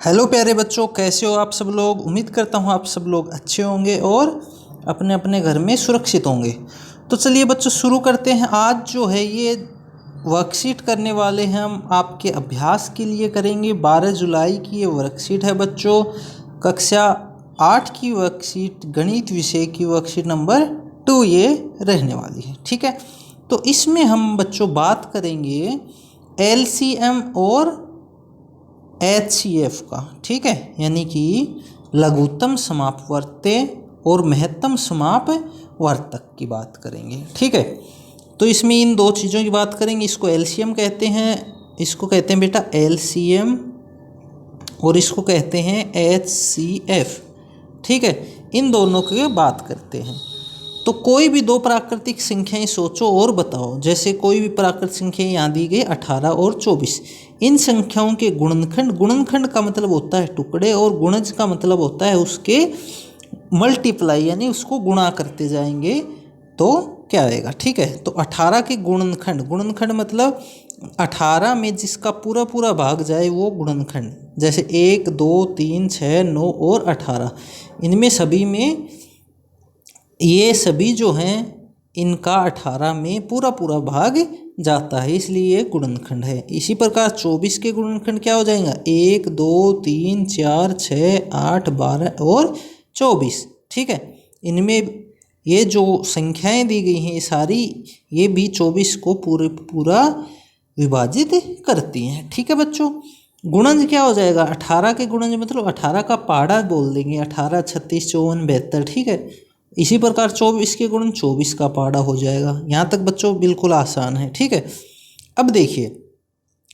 Hello प्यारे बच्चों, कैसे हो आप सब लोग। उम्मीद करता हूँ आप सब लोग अच्छे होंगे और अपने अपने घर में सुरक्षित होंगे। तो चलिए बच्चों शुरू करते हैं। आज जो है ये वर्कशीट करने वाले हैं हम आपके अभ्यास के लिए करेंगे। 12 जुलाई की ये वर्कशीट है बच्चों, कक्षा 8 की वर्कशीट, गणित विषय की वर्कशीट नंबर 2 ये रहने वाली है। ठीक है, तो इसमें हम बच्चों बात करेंगे LCM और HCF का। ठीक है, यानी कि लघुत्तम समापवर्त्य और महत्तम समापवर्तक की बात करेंगे। ठीक है, तो इसमें इन दो चीज़ों की बात करेंगे। इसको LCM कहते हैं, इसको कहते हैं बेटा LCM, और इसको कहते हैं HCF। ठीक है, इन दोनों की बात करते हैं। तो कोई भी दो प्राकृतिक संख्याएं सोचो और बताओ। जैसे कोई भी प्राकृतिक संख्या यहाँ दी गई 18 और 24। इन संख्याओं के गुणनखंड, गुणनखंड का मतलब होता है टुकड़े और गुणज का मतलब होता है उसके मल्टीप्लाई, यानी उसको गुणा करते जाएंगे तो क्या आएगा। ठीक है, तो 18 के गुणनखंड, गुणनखंड मतलब 18 में जिसका पूरा पूरा भाग जाए वो गुणनखंड। जैसे 1 2 3 6 9 और 18, इनमें सभी में ये सभी जो हैं इनका 18 में पूरा पूरा भाग जाता है, इसलिए ये गुणनखंड है। इसी प्रकार 24 के गुणनखंड क्या हो जाएगा, 1 2 3 4 6 8 12 और 24। ठीक है, इनमें ये जो संख्याएं दी गई हैं ये सारी, ये भी 24 को पूरा विभाजित करती हैं। ठीक है बच्चों, गुणज क्या हो जाएगा, 18 के गुणज मतलब 18 का पहाड़ा बोल देंगे, 18 36 54 72। ठीक है, इसी प्रकार 24 के गुणन 24 का पहाड़ा हो जाएगा। यहाँ तक बच्चों बिल्कुल आसान है। ठीक है, अब देखिए,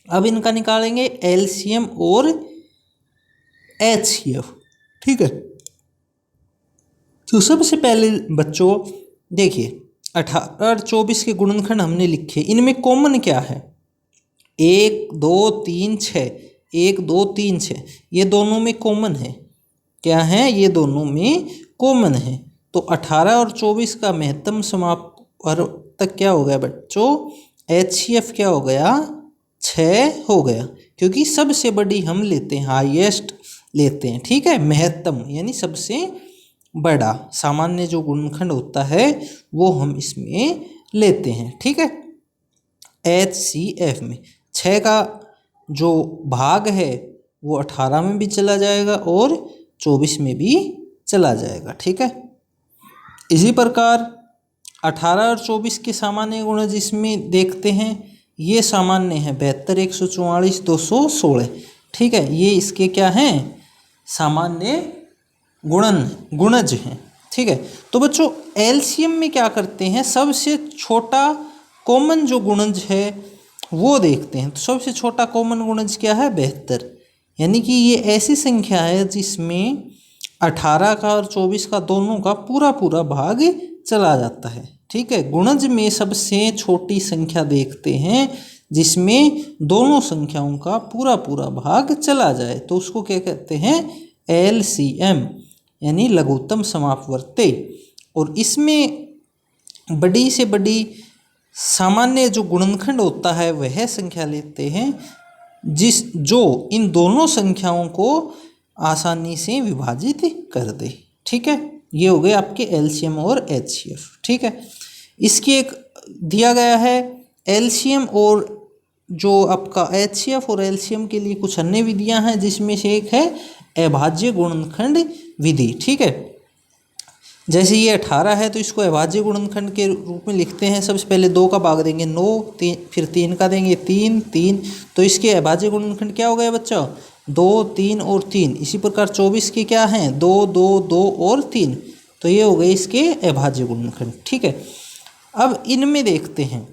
अब इनका निकालेंगे LCM और HCF। ठीक है, तो सबसे पहले बच्चों देखिए 18 और 24 के गुणनखंड हमने लिखे, इनमें कॉमन क्या है, 1 2 3 6, 1 2 3 6, ये दोनों में कॉमन है। क्या है, ये दोनों में कॉमन है। तो 18 और 24 का महत्तम समापवर्तक क्या हो गया बच्चों, HCF क्या हो गया, 6 हो गया, क्योंकि सबसे बड़ी हम लेते हैं, हाईएस्ट लेते हैं। ठीक है, महत्तम यानी सबसे बड़ा, सामान्य जो गुणनखंड होता है वो हम इसमें लेते हैं। ठीक है, HCF में 6 का जो भाग है वो 18 में भी चला जाएगा और 24 में भी चला जाएगा। ठीक है, इसी प्रकार 18 और 24 के सामान्य गुण जिसमें देखते हैं, ये सामान्य है 72 144 216। ठीक है, ये इसके क्या हैं, सामान्य गुणज हैं। ठीक है, तो बच्चों LCM में क्या करते हैं, सबसे छोटा कॉमन जो गुणज है वो देखते हैं। तो सबसे छोटा कॉमन गुणज क्या है, 72, यानी कि ये ऐसी संख्या है जिसमें 18 का और 24 का दोनों का पूरा पूरा भाग चला जाता है। ठीक है, गुणज में सबसे छोटी संख्या देखते हैं जिसमें दोनों संख्याओं का पूरा पूरा भाग चला जाए, तो उसको क्या कहते हैं, LCM यानी लघुत्तम समापवर्त्य। और इसमें बड़ी से बड़ी सामान्य जो गुणनखंड होता है वह संख्या लेते हैं जो इन दोनों संख्याओं को आसानी से विभाजित कर दे। ठीक है, ये हो गए आपके LCM और HCF। ठीक है, इसकी एक दिया गया है LCM और जो आपका HCF और LCM के लिए कुछ अन्य विधियां हैं, जिसमें से एक है अभाज्य गुणनखंड विधि। ठीक है, जैसे ये 18 है तो इसको अभाज्य गुणनखंड के रूप में लिखते हैं। सबसे पहले 2 का भाग देंगे 9, फिर 3 का देंगे 3 3, तो इसके अभाज्य गुणनखंड क्या हो गया बच्चा, 2 3 और 3। इसी प्रकार 24 के क्या हैं, 2 2 2 और 3, तो ये हो गए इसके अभाज्य गुणनखंड। ठीक है, अब इनमें देखते हैं,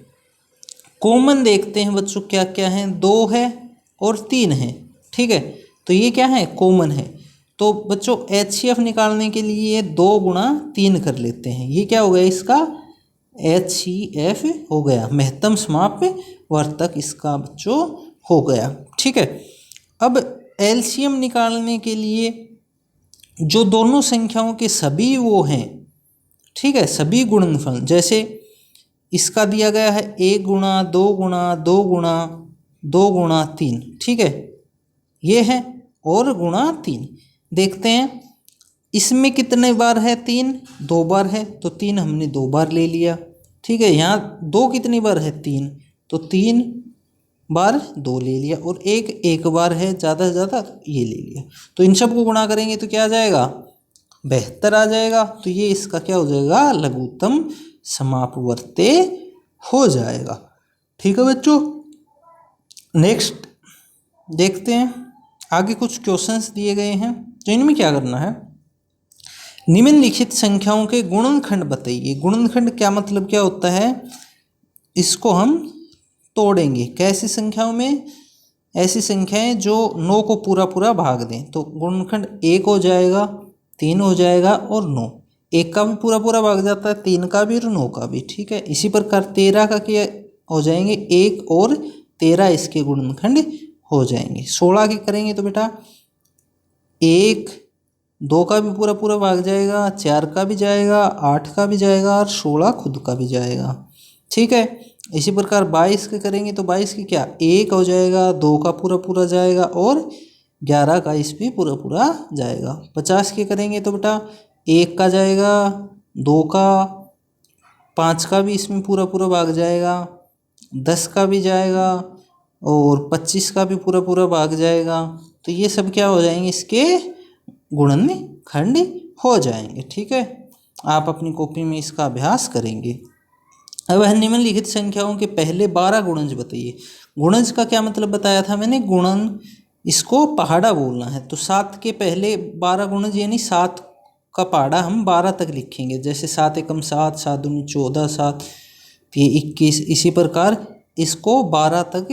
कॉमन देखते हैं बच्चों क्या क्या है, 2 है और 3 है। ठीक है, तो ये क्या है, कॉमन है। तो बच्चों HCF निकालने के लिए 2 गुणा 3 कर लेते हैं, ये क्या हो गया इसका, HCF हो गया, महत्तम समापवर्तक इसका बच्चों हो गया। ठीक है, अब LCM निकालने के लिए जो दोनों संख्याओं के सभी वो हैं, ठीक है, सभी गुणनफल, जैसे इसका दिया गया है 1 गुणा 2 गुणा 2 गुणा 2 गुणा 3। ठीक है, ये है, और गुणा 3। देखते हैं इसमें कितने बार है 3, 2 बार है, तो 3 हमने 2 बार ले लिया। ठीक है, यहाँ 2 कितनी बार है 3, तो 3 बार 2 ले लिया, और एक बार है ज़्यादा से ज़्यादा ये ले लिया। तो इन सब को गुणा करेंगे तो क्या आ जाएगा, 72 आ जाएगा। तो ये इसका क्या हो जाएगा, लघुत्तम समापवर्त्य हो जाएगा। ठीक है बच्चों, नेक्स्ट देखते हैं आगे कुछ क्वेश्चंस दिए गए हैं। तो इनमें क्या करना है, निम्नलिखित संख्याओं के गुणनखंड बताइए। गुणनखंड क्या मतलब क्या होता है, इसको हम तोड़ेंगे कैसी संख्याओं में, ऐसी संख्याएं जो 9 को पूरा पूरा भाग दें। तो गुणनखंड 1 हो जाएगा, 3 हो जाएगा और 9। 1 का भी पूरा पूरा भाग जाता है, 3 का भी और 9 का भी। ठीक है, इसी प्रकार 13 का क्या हो जाएंगे, 1 और 13 इसके गुणनखंड हो जाएंगे। 16 की करेंगे तो बेटा 1, 2 का भी पूरा पूरा भाग जाएगा, 4 का भी जाएगा, 8 का भी जाएगा और 16 खुद का भी जाएगा। ठीक है, इसी प्रकार 22 के करेंगे तो 22 की क्या 1 हो जाएगा, 2 का पूरा पूरा जाएगा और 11 का इस भी पूरा पूरा जाएगा। 50 के करेंगे तो बेटा 1 का जाएगा, 2 का, 5 का भी इसमें पूरा पूरा भाग जाएगा, 10 का भी जाएगा और 25 का भी पूरा पूरा भाग जाएगा। तो ये सब क्या हो जाएंगे, इसके गुणनखंड हो जाएंगे। ठीक है, आप अपनी कॉपी में इसका अभ्यास करेंगे। अब निम्नलिखित संख्याओं के पहले 12 गुणज बताइए। गुणज का क्या मतलब बताया था मैंने, गुणन इसको पहाड़ा बोलना है। तो 7 के पहले 12 गुणज यानी 7 का पहाड़ा हम 12 तक लिखेंगे। जैसे 7 एकम 7, 7 दूनी 14, 7 ये 21। इसी प्रकार इसको 12 तक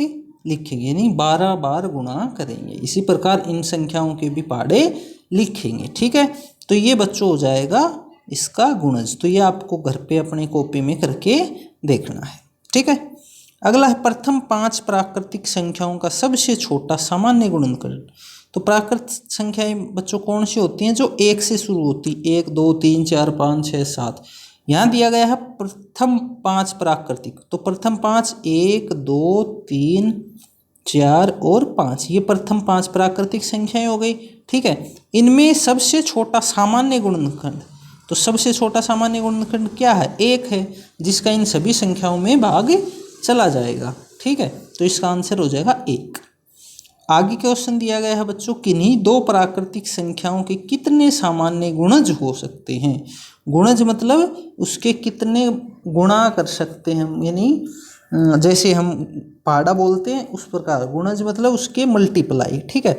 लिखेंगे यानी 12 बार गुणा करेंगे। इसी प्रकार इन संख्याओं के भी पहाड़े लिखेंगे। ठीक है, तो ये बच्चों हो जाएगा इसका गुणज। तो ये आपको घर पे अपनी कॉपी में करके देखना है। ठीक है, अगला है प्रथम 5 प्राकृतिक संख्याओं का सबसे छोटा सामान्य गुणनखंड। तो प्राकृतिक संख्याएं बच्चों कौन सी होती हैं, जो 1 से शुरू होती, 1, 2, 3, 4, 5, 6, 7। यहाँ दिया गया है प्रथम 5 प्राकृतिक। तो प्रथम 5 1, 2, 3, 4 और 5, ये प्रथम 5 प्राकृतिक संख्याएं हो गई। ठीक है, इनमें सबसे छोटा सामान्य गुणनखंड, तो सबसे छोटा सामान्य गुणनखंड क्या है, 1 है, जिसका इन सभी संख्याओं में भाग चला जाएगा। ठीक है, तो इसका आंसर हो जाएगा 1। आगे क्वेश्चन दिया गया है बच्चों, किन्हीं 2 प्राकृतिक संख्याओं के कितने सामान्य गुणज हो सकते हैं। गुणज मतलब उसके कितने गुणा कर सकते हैं, यानी जैसे हम पहाड़ा बोलते हैं उस प्रकार गुणज मतलब उसके मल्टीप्लाई। ठीक है,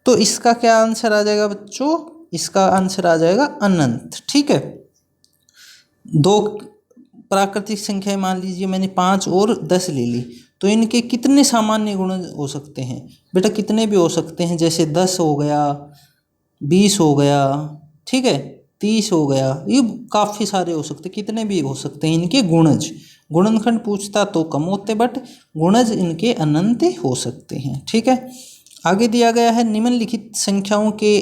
तो इसका क्या आंसर आ जाएगा बच्चों, इसका आंसर आ जाएगा अनंत। ठीक है, 2 प्राकृतिक संख्याएं मान लीजिए मैंने 5 और 10 ले ली, तो इनके कितने सामान्य गुण हो सकते हैं बेटा, कितने भी हो सकते हैं। जैसे 10 हो गया, 20 हो गया, ठीक है, 30 हो गया, ये काफ़ी सारे हो सकते, कितने भी हो सकते हैं इनके गुणज। गुणनखंड पूछता तो कम होते, बट गुणज इनके अनंत हो सकते हैं। ठीक है, आगे दिया गया है निम्नलिखित संख्याओं के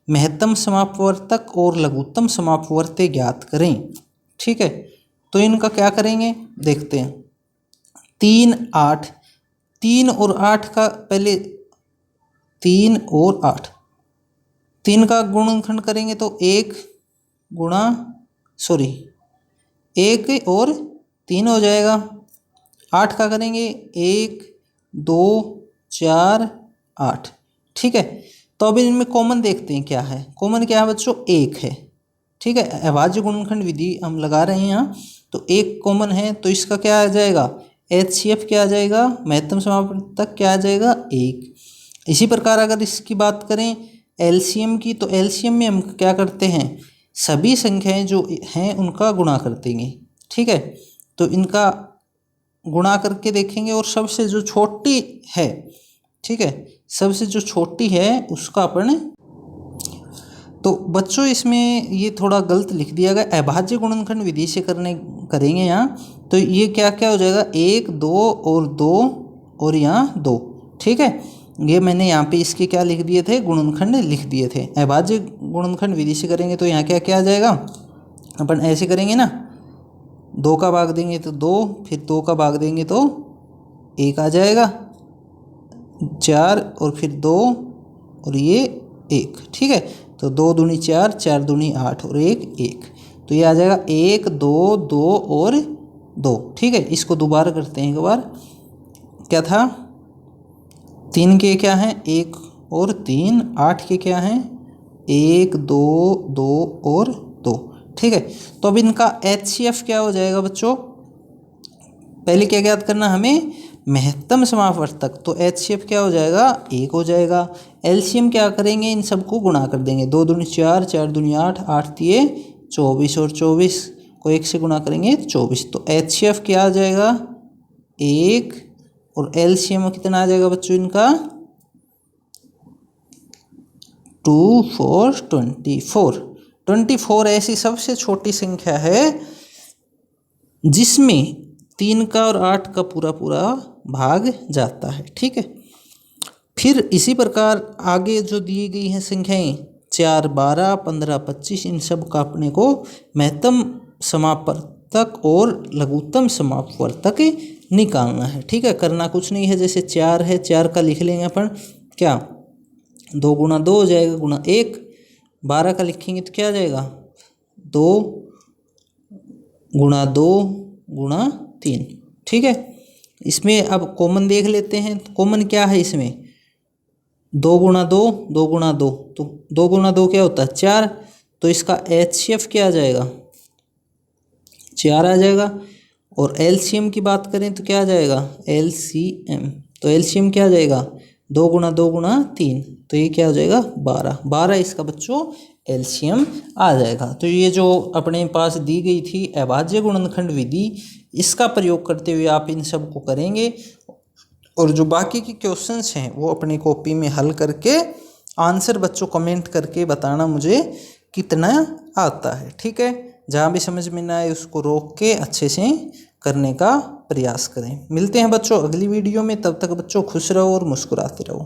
महत्तम समापवर्तक और लघुत्तम समापवर्त्य ज्ञात करें। ठीक है, तो इनका क्या करेंगे देखते हैं। 3, 8, 3 और 8 का पहले 3 और 8, 3 का गुणनखंड करेंगे तो 1 और 3 हो जाएगा। 8 का करेंगे 1, 2, 4, 8। ठीक है, तो अभी इनमें कॉमन देखते हैं क्या है। कॉमन क्या है बच्चों, 1 है। ठीक है, अभाज्य गुणनखंड विधि हम लगा रहे हैं यहाँ, तो 1 कॉमन है, तो इसका क्या आ जाएगा, HCF क्या आ जाएगा, महत्तम समापवर्तक क्या आ जाएगा, 1। इसी प्रकार अगर इसकी बात करें LCM की, तो LCM में हम क्या करते हैं, सभी संख्याएं जो हैं उनका गुणा कर देंगे। ठीक है, तो इनका गुणा करके देखेंगे और सबसे जो छोटी है, ठीक है, सबसे जो छोटी है उसका अपन, तो बच्चों इसमें ये थोड़ा गलत लिख दिया गया, अभाज्य गुणनखंड विधि से करेंगे यहाँ, तो ये क्या क्या हो जाएगा, 1, 2 और 2 और यहाँ 2। ठीक है, ये मैंने यहाँ पे इसके क्या लिख दिए थे, गुणनखंड लिख दिए थे। अभाज्य गुणनखंड विधि से करेंगे तो यहाँ क्या क्या आ जाएगा, अपन ऐसे करेंगे ना, 2 का भाग देंगे तो 2, फिर 2 का भाग देंगे तो 1 आ जाएगा, 4 और फिर 2 और ये 1, ठीक है। तो 2 दूनी 4, 4 दूनी 8 और 1 1, तो ये आ जाएगा 1 2 2 और 2, ठीक है। इसको दोबारा करते हैं एक बार। क्या था, 3 के क्या हैं 1 और 3, 8 के क्या हैं 1 2 2 और 2, ठीक है। तो अब इनका HCF क्या हो जाएगा बच्चों, पहले क्या याद करना हमें, महत्तम समापवर्तक। तो HCF क्या हो जाएगा 1 हो जाएगा। LCM क्या करेंगे, इन सबको गुणा कर देंगे, 2 दूनी 4, 4 दूनी 8, 8 तिये 24 और 24 को 1 से गुणा करेंगे 24। तो HCF क्या आ जाएगा 1 और LCM कितना आ जाएगा बच्चों इनका 2 4 24। 24 ऐसी सबसे छोटी संख्या है जिसमें 3 का और 8 का पूरा पूरा भाग जाता है, ठीक है। फिर इसी प्रकार आगे जो दी गई हैं संख्याएं 4 12 15 25, इन सब का अपने को महत्तम समापवर्तक और लघुत्तम समापवर्तक निकालना है, ठीक है। करना कुछ नहीं है, जैसे 4 है, 4 का लिख लेंगे अपन क्या 2 गुणा 2 हो जाएगा गुणा 1, 12 का लिखेंगे तो क्या आ जाएगा 2 गुणा 2 गुणा 3, ठीक है। इसमें अब कॉमन देख लेते हैं, तो कॉमन क्या है इसमें 2 गुणा 2 2 गुणा 2, तो 2 गुणा 2 क्या होता है 4, तो इसका HCF क्या आ जाएगा 4 आ जाएगा। और LCM की बात करें तो क्या आ जाएगा LCM, तो LCM क्या आ जाएगा 2 गुणा 2 गुणा 3, तो ये क्या हो जाएगा 12, 12 इसका बच्चों LCM आ जाएगा। तो ये जो अपने पास दी गई थी अभाज्य गुणनखंड विधि, इसका प्रयोग करते हुए आप इन सब को करेंगे और जो बाकी के क्वेश्चंस हैं वो अपनी कॉपी में हल करके आंसर बच्चों कमेंट करके बताना मुझे कितना आता है, ठीक है। जहाँ भी समझ में ना आए उसको रोक के अच्छे से करने का प्रयास करें। मिलते हैं बच्चों अगली वीडियो में, तब तक बच्चों खुश रहो और मुस्कुराते रहो।